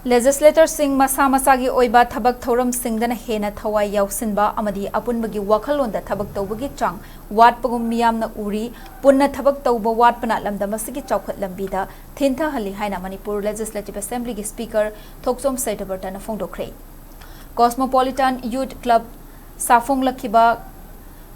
Legislator Singh Masa Masagi Oiba Thabak Thoram Singh Dana Hena Thawai Yausinba Amadi Apunbagi Wakhallonda Thabak Toubagi Chang Watpagum Meeyam na Uri Punna Thabak Touba Watpana Lamda Masigi Chaukat Lambida Thinta Hali Haina Manipur Legislative Assembly ki Speaker Thoksom Satyabrata na Fongdokre Cosmopolitan Youth Club Safong Lakiba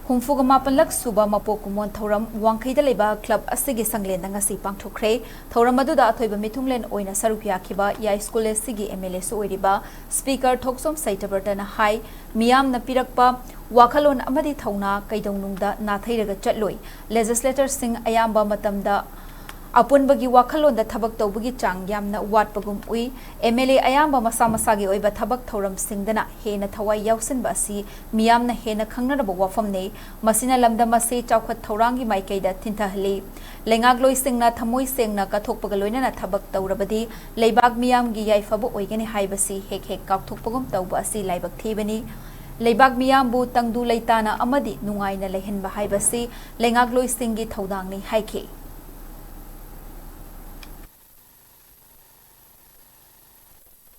Humfuga Mapanlak Suba Mapokumon Thoram Wangkaida Leba Club Asigi Sanglen Ngasi Pangthokre Thoram Maduda Athoiba Mitunglen Oina Sarupya Kiba Yai School Sigi MLA Soiriba Speaker Thoksom Satyabrata na Hai Meeyam na Pirakpa Wakhallon Amadi Thauna Kaidongnungda Nathairaga Chatloi Legislator Singh Ayamba Matamda Apunbagi Wakhallonda Thabak Toubagi Chang Yamna Watpagum Ui MLA Ayamba Masa Masagi Oiba Thabak Thoram Singdana Hena Thawai Yausinba Asi Meeyam na Hena Khangnaraba Wafamne Masina Lamda Mase Chaukat Thorangi Maikaida Tintahli Lengagloi Singna Thamoi Sengna Kathokpaga Loinana Thabak Taurabadi Leibag Meeyam gi Yaifabu Oigani Haibasi Hek Hek Kaukthokpagum Tauba Asi Laibak Thibani Leibag Meeyam bu Tangdu Leitana Amadi Nungaina Lehenba Haibasi Lengagloi Singi Thaudangni Haike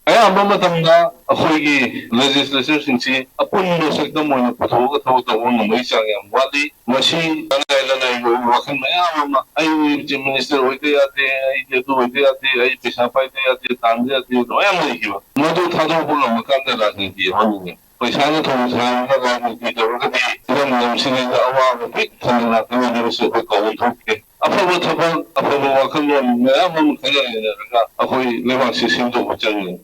Ayamba matamda akhoi legislature singsi apun no sekda moina pathoga thawta won mai changam wali masi lana wakhan maya ma ai chief minister hoite ate ai jetu hoite ate ai pesa paite ate tamde ate no am likiba modu thado bolo makanda rajniti hani paisa na thoda sa na rajniti tawga di ram nam singa awa big thana na no se ko ko thokke apabu thaba apabu wakhan maya ma khaya na akhoi lewa system to changni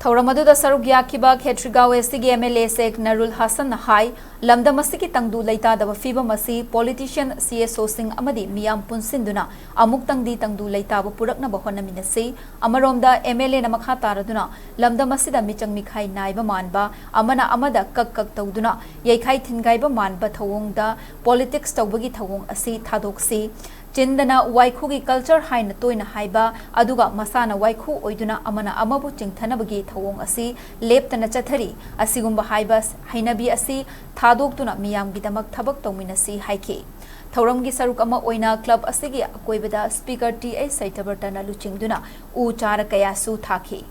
Thauramadu da Sarugya Kiba Khetrigawe Sigi MLA Sek Narul Hassan Hai Lamda Masiki Tangdu Leita da Fiba Masi Politician CSO Singh Amadi Meeyam Punsinduna Amuk Tangdi Tangdu Leita Purakna Bahona Minasi Amaromda MLA na Makha Taraduna Lamda Masida Michang Mikhai Naiba Manba Amana Amada Kak Tauduna Yaikai Thingaiba Manba Thawongda Politics Taubagi Thawong Asi Thadoksi Chindana Waikhugi culture haina toina haiba aduga masana waikhu oiduna amana amabu chingthanabagi thawong asi leptana chathari asigumba haibas hainabi asi thadoktuna miyamgi damak thabak tawminasi haike Thauramgi saruk ama oina club asigi akoibada speaker TA Satyabrata na luchingduna u chara kaya su thaki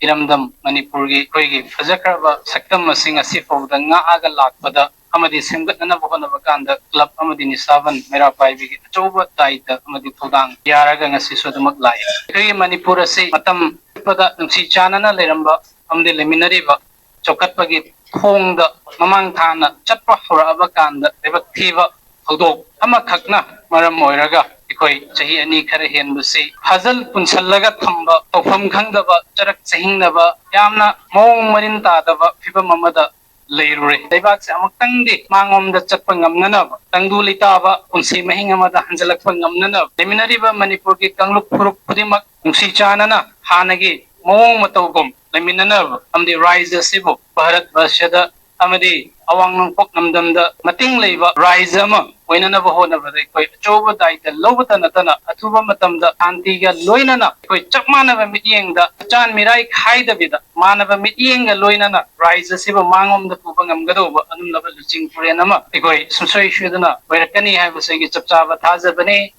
Iramdam Manipuri koigi fajakraba saktam masing asi fawda nga aga lakpada amadi semgat na bohona bakanda club amadi ni savan mera paibi choba taita amadi thodang yaraga ngasi sodamak lai kay Manipur ase matam pada nungsi chana na leramba amde leminari ba chokat pagi khongda mamang thana chatpa hora abakanda debak thiba thodok ama khakna maram moiraga ikoi chahi ani khare hen busi hazal punsallaga thamba tofam khangdaba charak chahingnaba yamna mong marin ta daba fiba mamada Layrure. Daibak sa amak di mangom da chat pangamnanab. Tangdu litaba unsi mahingamada hanjalak pangamnanab. Leminari ba Manipur ki kangluk puruk pudimak unsi chana na hanagi mong matawgom. Leminanab amdi rise sibo Bharat Varshada amadi awang ng pok namdamda mating layba rise ama oina na baho na baday koy choba daita lobata na tana atuba matamda antiga loina na koy chakma na ba mitiyeng da chan mirai khai da bida mana ba mitiyeng ga loina na rise siba mangom da pubang amgado ba anum na ba luching pure na ma koy sumsoy shuda na bayrakani hai ba segi chapcha ba thaza bane